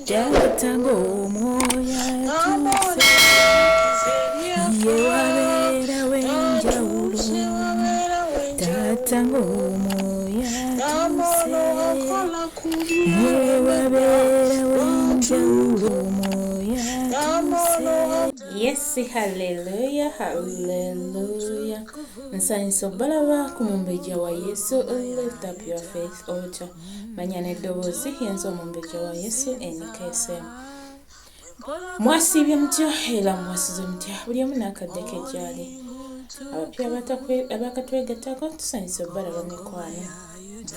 Jatango moya tuse Yewabera wenjawulo Tatango moya tuse Yewabera wenjawulo moya tuse. Yes, hallelujah, hallelujah. Nsanyiso balaba ku mumbejja wa Yesu. Lift up your faith altar. Manyana eddobozi yenza omumbejja wa Yesu NKSM. Mwasibye mutya era mwasize mutya buli omu n'akadde ke gyali. Abapya abakatwegattako tusanyise balaba mikwano.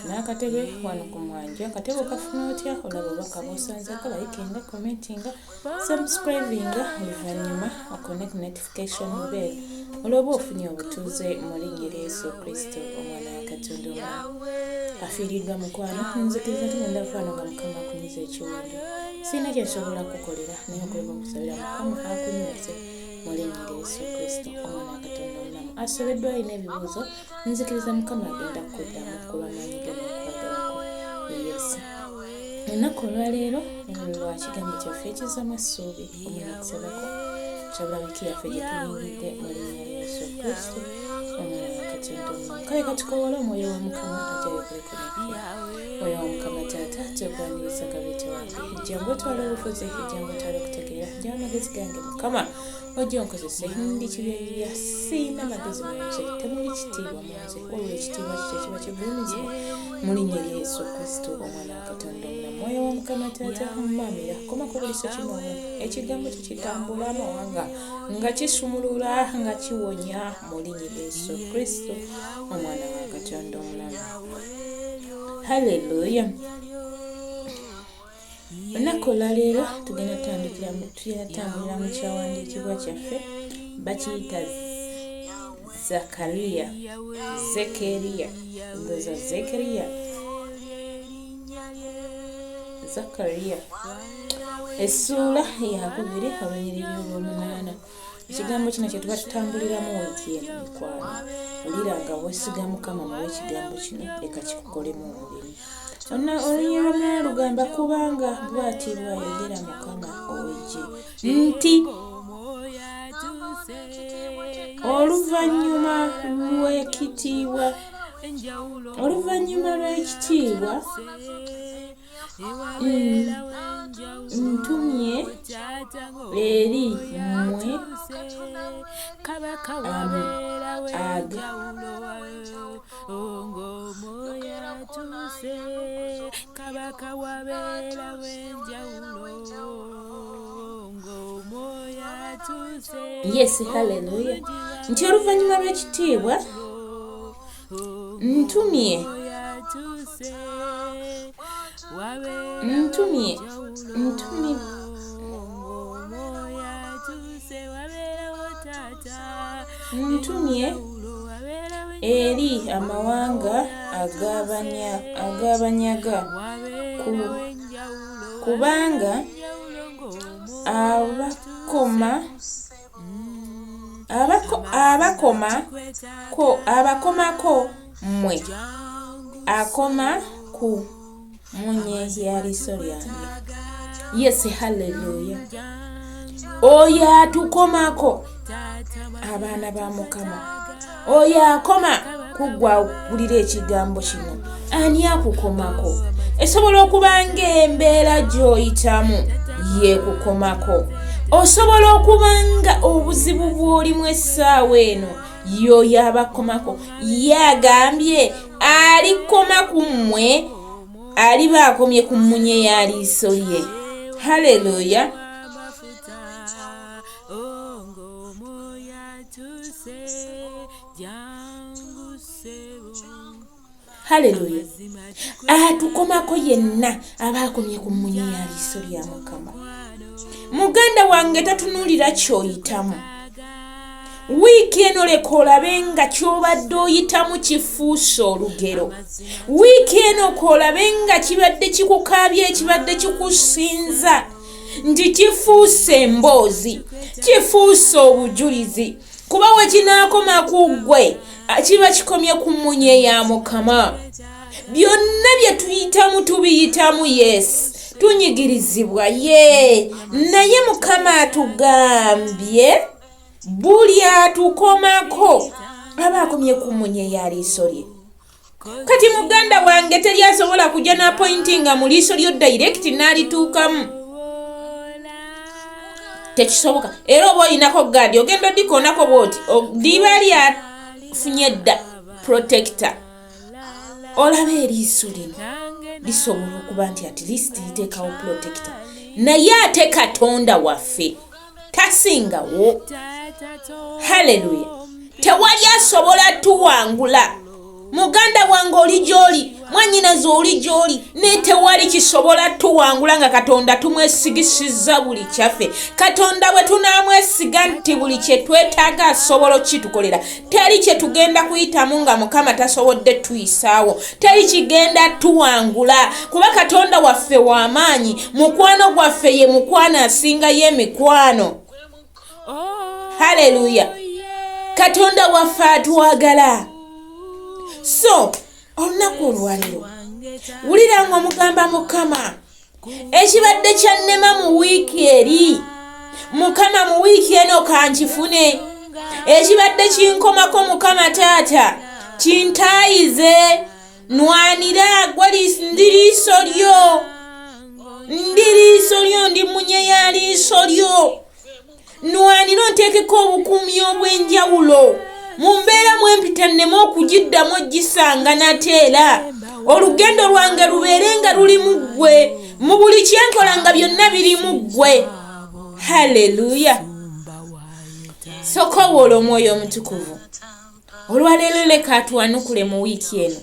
N'akatebe wano ku mwanja akatebe okafuna otya olaba bakabuusanzako likinga commentinga subscribinga oluvannyuma oconnect notification bell olwoba ofunye obutuuze mu linnya lya Yesu Kristo omwana wa Katonda omulamu. Afiiriddwa mukwano nzikiriza tugenda kufaano nga Mukama akunyiza ekiwundu sirina kyensobola kukolera naye okuleka okusabira Mukama akunyize mu linnya lya Yesu Kristo omwana wa Katonda omulamu. Asobeddwa alina ebibuuzo nzikiriza Mukama agenda kukuddamu kulwamaanyi ge n'okwagalako. Yes, ennaku olwaleero lwa kigambo kyaffe ekizaamu essubi omunakusabako kyabulabiki yaffe gye tuyingidde mu linnya lya Yesu Kristo omwana wa Katonda omulamu. Kale katukowole omwoyo wa Mukama ajayo kulekulekya omwoyo wa Mukama taata kyogwaniriza gabite wange ejjangu otwala obufuzi ejjangu otwala okutegeera ejja amagezi gange Mukama ojja onkozese ndi kibyerya siina magezi munze temuli kitiibwa munze olwo ekitiibwa kikyo kiba kigulumizibwa mu linnya lya Yesu Kristo omwana wa Katonda omulamu. Mwoyo wa Mukama taata mmamira komako buli sekinomu ekigambo kyo kitambula amawanga nga kisumulula nga kiwonya mu linnya lya Yesu Kristo omwana wa Katonda omulamu. Haleluya. Olunaku olwaleero tugenda tambulira mu kyawandiikibwa kyaffe bakiyita Zekkaliya ndoza Zekkaliya essuula yakubiri olunyiriri olw'omunaana. Ekigambo kino kye tuba tutambuliramu wiiki eno mikwano. Oliranga bwesiga Mukama muwe ekigambo kino leka kikukolemu omulimu. Olunyiriri olw'omunaana lugamba kubanga bw'ati bw'ayogera Mukama ow'eggye nti oluvannyuma lw'ekitiibwa ntumye eri mmwe Yes, hallelujah. Nti oluvannyuma lw'ekitiibwa ntumye eri amawanga agabanyaga kubanga abakomako mmwe akoma ku munye ya liiso lyange. Yes, hallelujah. Oyo atukomako abaana ba Mukama, oyo akoma kuggwawulira ekigambo kino ani akukomako? Esobola okuba ng'embeera gy'oyitamu yeekukomako, osobola okuba nga obuzibu bw'olimu essaawa eno y'oyo abakomako. Yagambye alikoma ku mmwe aliba akomye ku mmunye ya liiso lye. Haleluya. Haleluya. Atukomako yenna abakomye ku mmunye ya liiso lya Mukama. Muganda wange tatunulira ky'oyitamu. Wiiki eno leka olabe nga ky'obadde oyitamu kifuuse olugero. Wiiki eno olabe nga kibadde kikukaabya, ekibadde kikusinza nti kifuuse emboozi, kifuuse obujulizi. Kuba we kinaakoma ku ggwe kiba kikomye ku mmunye ya Mukama. Byonna bye tuyitamu tubiyitamu yes tunyigirizibwa ye naye Mukama atugambye buli atukomako aba akomye ku munye ya liiso lye. Kati muganda wange teri asobola kujja na pointinga mu liiso lyo direct n'alituukamu. Tekisoboka. Era oba olinako gadi ogenda odikoonako bwoti liba lyafunye dda protector. Olaba eriiso lino lisobola okuba nti at least liteekawo protector. Naye ate Katonda waffe tasingawo. Haleluya. Tewali asobola tuwangula. Muganda wange oli gy'oli, mwannyinaze oli gy'oli, ne tewali kisobola tuwangula nga Katonda tumwesigisiza buli kyaffe. Katonda bwe tunaamwesiga nti buli kye twetaaga asobola okitukolera. Teri kye tugenda kuyitamu nga Mukama tasobodde tuyisaawo. Teri kigenda tuwangula kuba Katonda waffe w'amaanyi. Mukwano gwaffe ye mukwano asingayo emikwano. Haleluya. Katonda waffe atwagala. So, olunaku olwaliro wulira ng'omugamba Mukama ekibadde kyannema mu wiiki eri, Mukama mu wiiki eno kankifune. Ekibadde kinkomako Mukama taata kintaayize. Nwanira gwe ndi liiso lyo, ndi munye ya liiso lyo. Nwanira onteekeko obukuumi obw'enjawulo. Mumbeera mwempita nneme okugiddamu ogisanga nateera. Olugendo lwange lubeere nga luli mu ggwe. Mu buli kyenkola nga byonna biri mu ggwe. Haleluya. Sokowoola Omwoyo Omutukuvu. Olwaleero leka atuwanukule mu wiiki eno.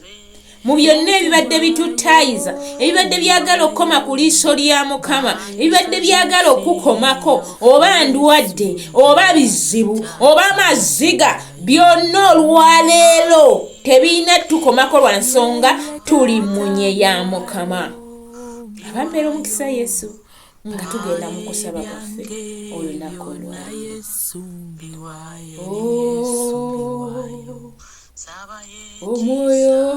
Mu byonna ebibadde bitutaayiza, ebibadde byagala okukoma ku liiso lya Mukama, ebibadde byagala okukomako, oba ndwadde, oba bizibu, oba amaziga, byonna olwaleero tebiina tukomako lwa nsonga tuli munye ya Mukama. Abampeera omukisa Yesu nga tugenda mu kusaba kwaffe olunaku olwaleero. Omwoyo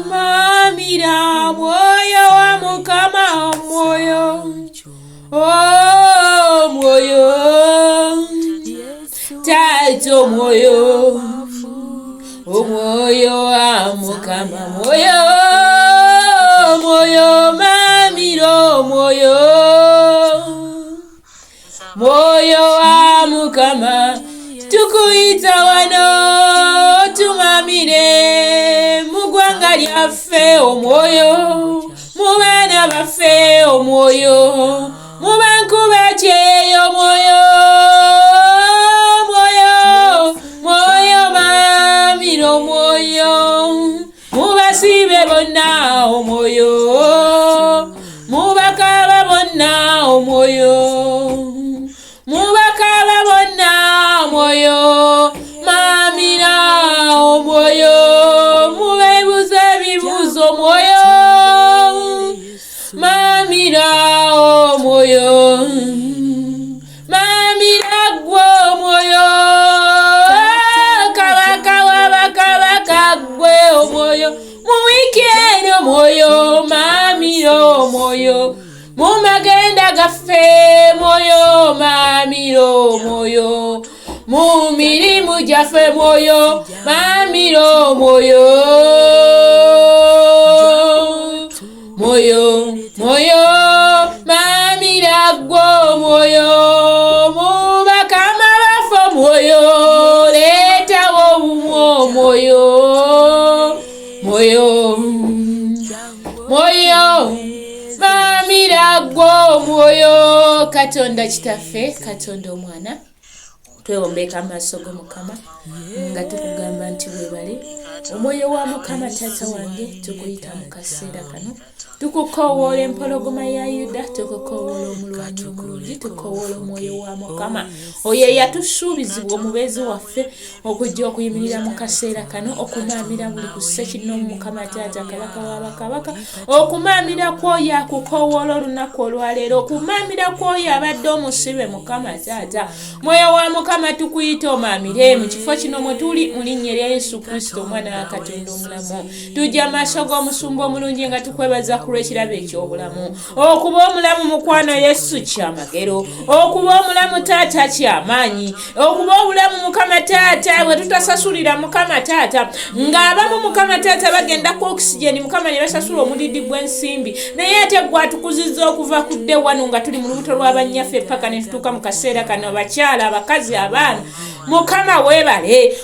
mamira, mwoyo wa Mukama, omwoyo taata, omwoyo wa Mukama, mwoyo mamira, omwoyo wa Mukama, tukuyita wano tumamire mu ggwanga lyaffe omwoyo, mu baana baffe omwoyo, mu banku bakyeyo omwoyo mamira, omwoyo mu basibe bonna omwoyo, mu bakaba bonna omwoyo, mubakaba bonna omwoyo mamira, omwoyo mubeebuza ebibuuzo omwoyo mamira, omwoyo mamira gwe omwoyo kabaka wabakabaka gwe omwoyo mu wiiki eno omwoyo mamira, omwoyo mu magenda gaffe mwoyo mamira, omwoyo mu mirimu gyaffe mwoyo mamira, omwoyo mamira gwe omwoyo mu bakama baffe omwoyo leetawo obumu omwoyo mamira gwe omwoyo. Katonda kitaffe, Katonda omwana, twewombeeka amaaso go Mukama nga tukugamba nti weebale Omwoyo wa Mukama taata wange tukuyita mu kaseera kano tukukowoola empologoma ya Yuda, tukukowoola omulwanyi omulungi, tukukowoola omwoyo wa Mukama oyo eyatusuubizibwa omubeezi waffe okujja okuyimirira mu kaseera kano okumaamira buli kusse kino Mukama taata kabaka w'abakabaka, okumaamira kwoyo akukowoola olunaku olwaleero, okumaamira kwoyo abadde omusibe Mukama taata. Mwoyo wa Mukama tukuyita omaamire mu kifo kino mwe tuli mu linnya lya Yesu Kristo omwana wa Katonda omulamu. Tujja amaaso g'omusumba omulungi nga tukwebaza ku lw'ekirabo eky'obulamu. Okuba omulamu mukwano Yesu kyamagero, okuba omulamu taata kyamaanyi, okuba obulamu Mukama taata bwe tutasasulira Mukama taata ng'abamu Mukama taata bagenda ku oxygen Mukama ne basasula omudidi gw'ensimbi, naye ate gwatukuzizza okuva ku dde wano nga tuli mu lubuto lw'abanyaffe paka ne tutuuka mu kaseera kano, abakyala abakazi abaana. Mukama weebale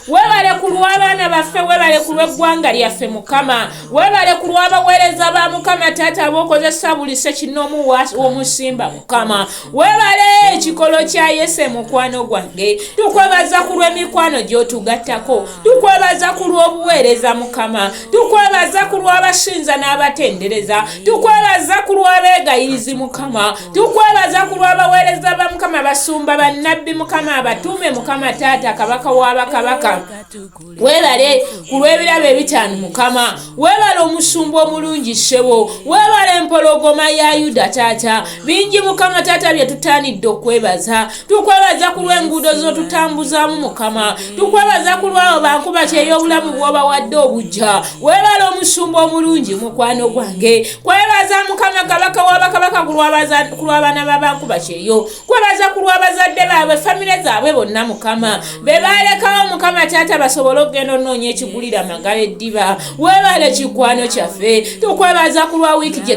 ku lw'abaana baffe, weebale ku lw'eggwanga lyaffe Mukama, weebale ku lw'abaweereza ba Mukama taata ab'okozesa buli ssekinomu omusimba Mukama, weebale ekikolo kya Yesu mukwano gwange. Tukwebaza ku lw'emikwano gy'otugattako, tukwebaza ku lw'obuweereza Mukama, tukwebaza ku lw'abasinza n'abatendereza, tukwebaza ku lw'abeegayirizi Mukama, tukwebaza ku lw'abaweereza ba Mukama, basumba bannabbi Mukama, abatume Mukama taata kabaka w'abakabaka. Weebale ku lw'ebirabo ebitaano Mukama, weebale omusumba omulungi ssebo, weebale empologoma ya Yuda taata. Bingi Mukama taata bye tutaanidde okwebaza. Tukwebaza ku lw'enguudo z'otutambuzaamu Mukama, tukwebaza ku lw'abo bankuba kyey'obulamu bw'obawadde obujja. Weebale omusumba omulungi mukwano gwange. Kwebaza Mukama kabaka w'abakabaka ku lw'abaana b'abankuba kyeyo, kwebaza ku lw'abazadde baabwe, famire zaabwe bonna Mukama be baalekawo Mukama taata basobole okugenda onoonya ekigulira amagala eddiba. Weebale kikwano kyaffe, tukwebaza ku lwa wiiki gye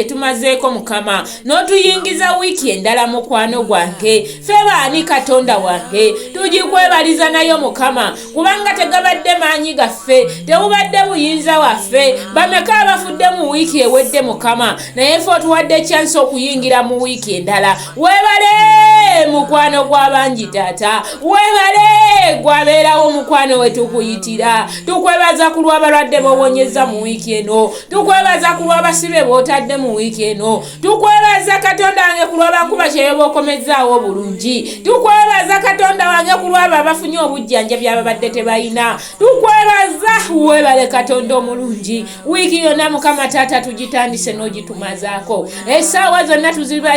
tumazeeko Mukama, n'otuyingiza wiiki endala mukwano gwange. Ffe baani Katonda wange tugikwebaliza nayo Mukama, kubanga tegabadde maanyi gaffe, tebubadde buyinza waffe. Bameka abafudde mu wiiki ewedde Mukama, naye ffe otuwadde chance okuyingira mu wiiki endala. Weebale mukwano gw'abangi taata, weebale gwabeerawo mukwano we tukuyitira. Tukwebaza ku lw'abalwadde b'owonyeza mu wiiki eno, tukwebaza ku lw'abasibe b'otadde mu wiiki eno, tukwebaza Katonda wange ku lw'abankuba kyeyo b'okomezzaawo bulungi, tukwebaza Katonda wange ku lw'abo abafunye obujjanjabi ababadde tebalina. Tukwebaza, weebale Katonda omulungi. Wiiki yonna Mukama taata tugitandise n'ogitumazaako, essaawa zonna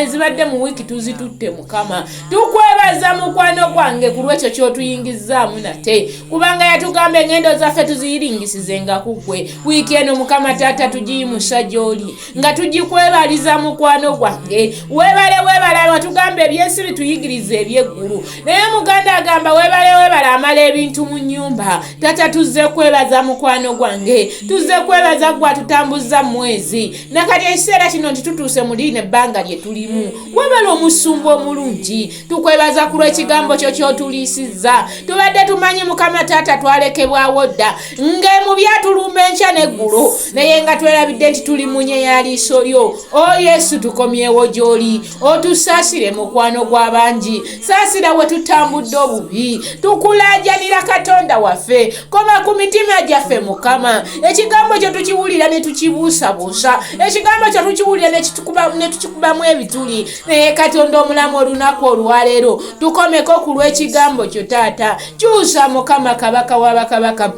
zibadde mu wiiki tuzitutte Mukama. Tukwebaza mukwano gwange ku lw'ekyo ky'otuyingizzaamu nate, kubanga yatugamba engendo zaffe tuziyiringisizenga ku ggwe. Wiiki eno Mukama taata tugiyimusa gy'oli nga tugikwebaliza mukwano gwange. Weebale watugamba ebyensi bituyigiriza eby'eggulu, naye Muganda agamba weebale amala ebintu mu nnyumba. Taata tuzze kwebaza mukwano gwange, tuzze kwebaza gwe atutambuzza mu mwezi, nakati ekiseera kino ntitutuuse mu lino ebbanga lye tulimu. Weebale omusumba omulungi, tukwebaza ku lw'ekigambo kyo ky'otuliisizza. Tubadde tumanyi Mukama taata twalekebwawo dda ng'emu byatulumba enkya n'eggulo, naye nga twerabidde nti tuli mu nnye ya liiso lyo. O Yesu tukomyewo gy'oli, otusaasire mukwano gw'abangi, saasira we tutambudde obubi. Tukulaajanira Katonda waffe, koma ku mitima gyaffe Mukama. Ekigambo kyo tukiwulira ne tukibuusabuusa, ekigambo kyo tukiwulira ne tukikubamu ebituli, naye Katonda omulamu olunaku olwaleero tukomeko ku lw'ekigambo kyo taata. Kyusa Mukama kabaka w'abakabaka.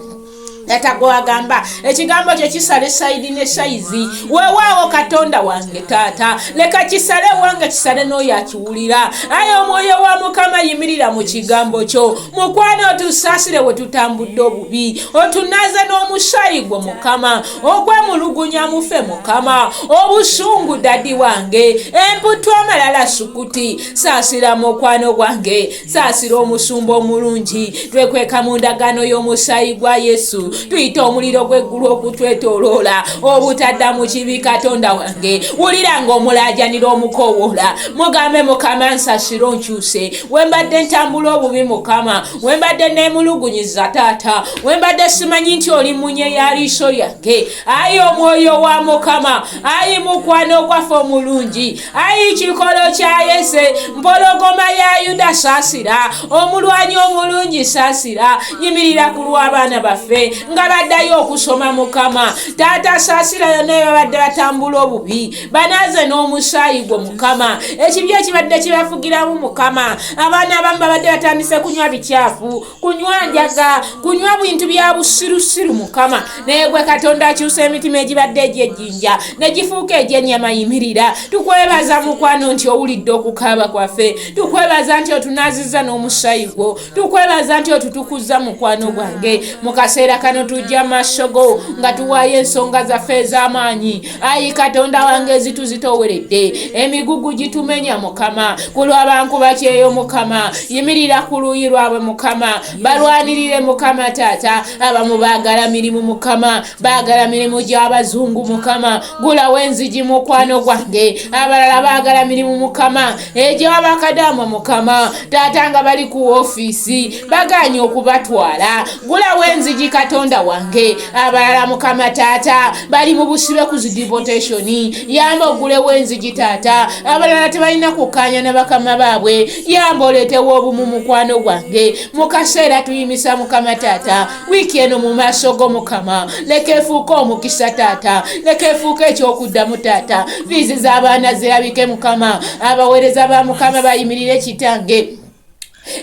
Taata gwagamba ekigambo kyo kisale sayidi ne sayizi. Weewaawo Katonda wange taata, leka kisale wange kisale n'oyo akiwulira. Aye omwoyo wa Mukama yimirira mu kigambo kyo. Mukwano otusaasire we tutambudde obubi, otunaze n'omusaayi gwo Mukama, okwemulugunya mufe Mukama, obusungu dadi wange, emputu amalala sukuti. Saasira mukwano gwange, saasira omusumba omulungi. Twekweka mu ndagaano y'omusaayi gwa Yesu, tuyita omuliro gw'eggulu okutwetooloola, obutadda mu kibi Katonda wange. Wulira ng'omulaajanira omukowoola, mugambe Mukama nsasira onkyuse. Wembadde ntambula obubi Mukama, wembadde neemulugunyiza taata, wembadde simanyi nti oli munye ya liiso lyange. Ayi omwoyo wa Mukama, ayi mukwano gwaffe omulungi, ayi kikolo kya Yese, mpologoma ya Yuda saasira, omulwanyi omulungi saasira. Yimirira ku lw'abaana baffe, nga baddayo okusoma Mukama. Taata saasira yonna babadde batambula obubi banaaze n'omusaayi gwo Mukama. Ekibi ekibadde kibafugiramu Mukama. Abaana abamu babadde batandise kunywa bikyafu, kunywa njaga, kunywa bintu bya busirusiru Mukama. Naye gwe Katonda akyusa emitima egibadde egy'ejjinja ne gifuuka egy'ennyama yimirira. Tukwebaza mukwano nti owulidde okukaaba kwaffe. Tukwebaza nti otunaazizza n'omusaayi gwo. Tukwebaza nti otutukuzza mukwano gwange. Mu kaseera kano tujja maaso go nga tuwaayo ensonga zaffe ez'amaanyi. Ayi Katonda wange ezituzitooweredde, emigugu gitumenya Mukama. Ku lw'abankuba kyeyo Mukama, yimirira ku luuyi lwabwe Mukama. Balwanirire Mukama Taata. Abamu baagala mirimu Mukama, baagala mirimu gy'abazungu Mukama. Gulawo enzigi mukwano gwange. Abalala baagala mirimu Mukama egy'abakadaama Mukama. Taata nga bali ku ofiisi baganye okubatwala. Gulawo enzigi Katonda wange. Abalala Mukama Taata bali mu busibe ku deportation. Yamba ogulewo enzigi Taata. Abalala tebalina kukkaanya ne bakama baabwe. Yamba oleetewo obumu mukwano gwange. Mu kaseera tuyimisa Mukama Taata wiiki eno mu maaso go Mukama. Leka efuuke omukisa Taata. Leka efuuke ekyokuddamu Taata. Viizi z'abaana zirabike Mukama. Abaweereza ba Mukama bayimirire Kitange.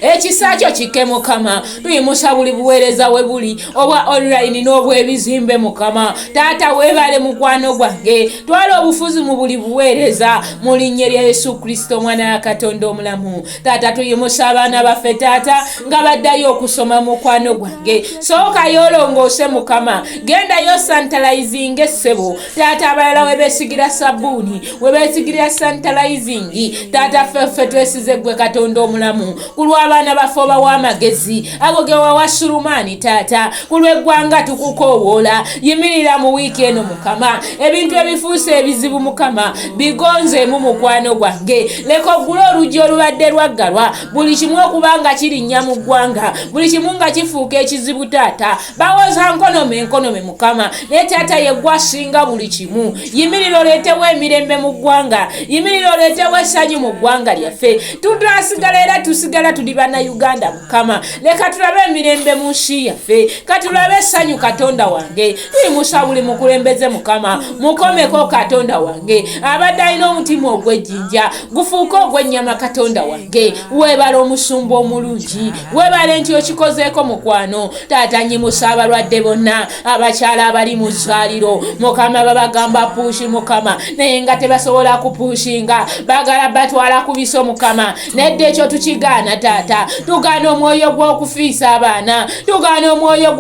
Ekisa kyo kikke Mukama. Tuyimusa buli buweereza we buli obwa online n'obw'ebizimbe Mukama. Taata weebale mukwano gwange. Twala obufuzi mu buli buweereza mu linnya lya Yesu Kristo mwana wa Katonda omulamu. Taata tuyimusa abaana baffe Taata nga baddayo okusoma mukwano gwange. Sookayo olongoose Mukama. Gendayo sanitalizing essebo. Taata abalala we beesigira sabbuuni, we beesigira sanitalizing. Taata ffe twesize gwe Katonda omulamu. Abaana baffe obawa amagezi ago ge wawa Sulumani Taata. Ku lw'eggwanga tukukoowoola. Yimirira mu wiiki eno Mukama. Ebintu ebifuuse ebizibu Mukama bigonzeemu mukwano gwange. Leka oggule oluggi olubadde lwaggalwa. Buli kimu okubanga kirinnya mu ggwanga, buli kimu nga kifuuka ekizibu Taata. Bawoza nkonome Mukama. Ne Taata ye gwe asinga buli kimu. Yimirira oleetewo emirembe mu ggwanga. Yimirira oleetewo essanyu mu ggwanga lyaffe. Tutasigala era tusigala tuli bana Uganda Mukama. Leka tulabe emirembe mu nsi yaffe. Katulabe essanyu Katonda wange. Tuyimusa buli mukulembeze Mukama. Mukomeko Katonda wange. Abadde alina omutima ogw'ejjinja gufuuke ogw'ennyama Katonda wange. Weebale omusumba omulungi. Weebale nti okikozeeko mukwano. Taata nyimusa abalwadde bonna, abakyala abali mu zzaaliro Mukama babagamba puushi Mukama naye nga tebasobola kupuushinga. Bagala batwala ku biso Mukama. Nedde ekyo tukigaana Taata. Tugaana omwoyo gw'okufiisa abaana. Tugaana omwoyo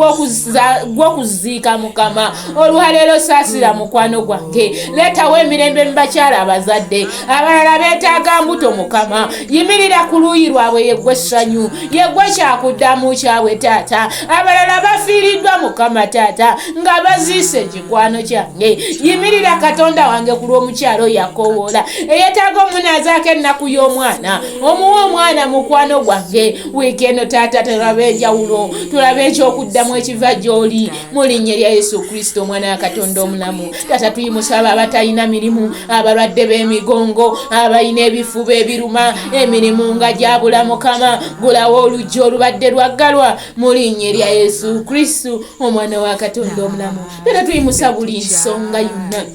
gw'okuziika Mukama. Olwaleero saasira mukwano gwange. Leetawo emirembe mu bakyala abazadde. Abalala beetaaga mbuto Mukama. Yimirira ku luuyi lwabwe yeggwe essanyu. Yeggwe kyakuddamu kyabwe Taata. Abalala bafiiriddwa Mukama Taata nga baziise ekikwano kyange. Yimirira Katonda wange ku lw'omukyalo yakoowoola eyeetaaga omunaazaako ennaku y'omwana. Omuwa omwana mukwano gwange. Wiiki eno Taata tulabe enjawulo. Tulabe ekyokuddamu ekiva gy'oli mu linnya lya Yesu Kristo omwana wa Katonda omulamu. Taata tuyimusa abo abatalina mirimu, abalwadde b'emigongo, abalina ebifuba ebiruma, emirimu nga gyabula Mukama. Gulawo oluggi olubadde lwaggalwa mu linnya lya Yesu Kristo omwana wa Katonda omulamu. Taata tuyimusa buli nsonga yonna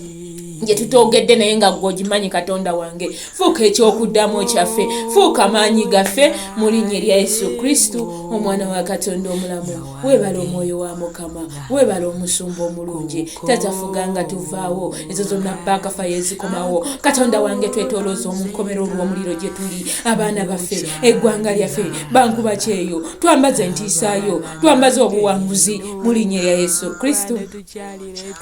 gye tutoogedde naye nga gw'ogimanyi Katonda wange. Fuuka ekyokuddamu kyaffe, fuuka maanyi gaffe mu linnya lya Yesu Kristo omwana wa Katonda omulamu. Weebale omwoyo wa Mukama, weebale omusumba omulungi. Taata fuga nga tuvaawo ezo zonna baakafa yezikomawo. Katonda wange twetolooza omunkomero olw'omuliro gye tuli. Abaana baffe, eggwanga lyaffe, bankuba kyeyo, twambaze entiisaayo, twambaze obuwanguzi mu linnya lya Yesu Kristo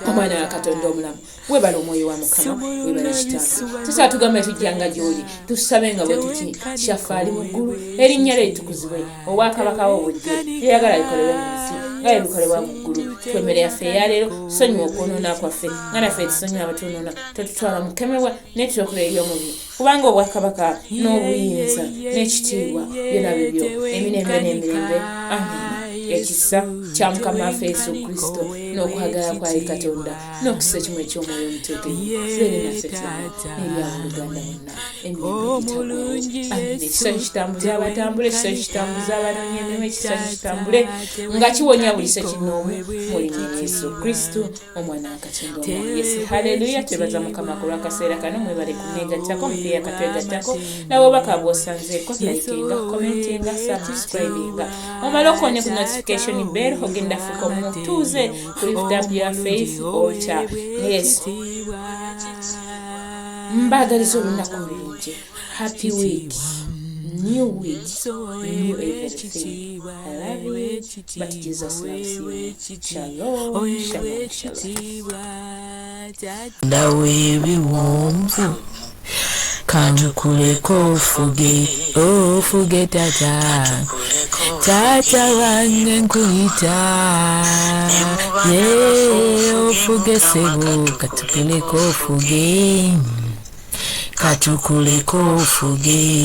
omwana wa Katonda omulamu. Weebale omwoyo wa Mukama, weebale Kitange. Tusa tugamba tujjanga gy'oli, tusabe nga bwe tuti kyaffe ali mu ggulu, erinnya lye litukuzibwe, obwakabaka bwo bujje, lyeyagala likolebwe mu nsi nga bwe bikolebwa mu ggulu. Twemmere yaffe eya tusonyiwa okwonoona kwaffe nga naffe tusonyiwa abatwonoona. Totutwala mu kukemebwa naye tulokola eri omubiri, kubanga obwakabaka n'obuyinza n'ekitiibwa byonna bibyo emirembe n'emirembe. Amen. ekisa kya mukama waffe Yesu Kristo n'okwagala kwa Katonda n'okisa kimwe ky'omwoyo omutegevu beere naffe n'eri abooluganda bonna ekisa kitambuza abatambule, ekisa kitambuza abanoonya emirimu, ekisa kitambule nga kiwonya buli sekinoomu mu linnya Yesu Kristo omwana wa Katonda omwoyo Yesu. Haleluya. Twebaza mukama ku lw'akaseera kano, mwebale kuneegattako mupeeya katwegattako nabo obubaka bw'osanzeeko likinga, commentinga, subscribinga omala okoone ku notification bell ogenda fuka omutuuze ku lift up your faith altar. Yes, mbagaliza olunaku lulungi. Happy week, new week, new everything. I love you, but Jesus loves you. Shalom, shalom, shalom. Ndawe biwomvu kantukuleko ofuge tata wange nkuyita ofuge sebo katukuleko ofuge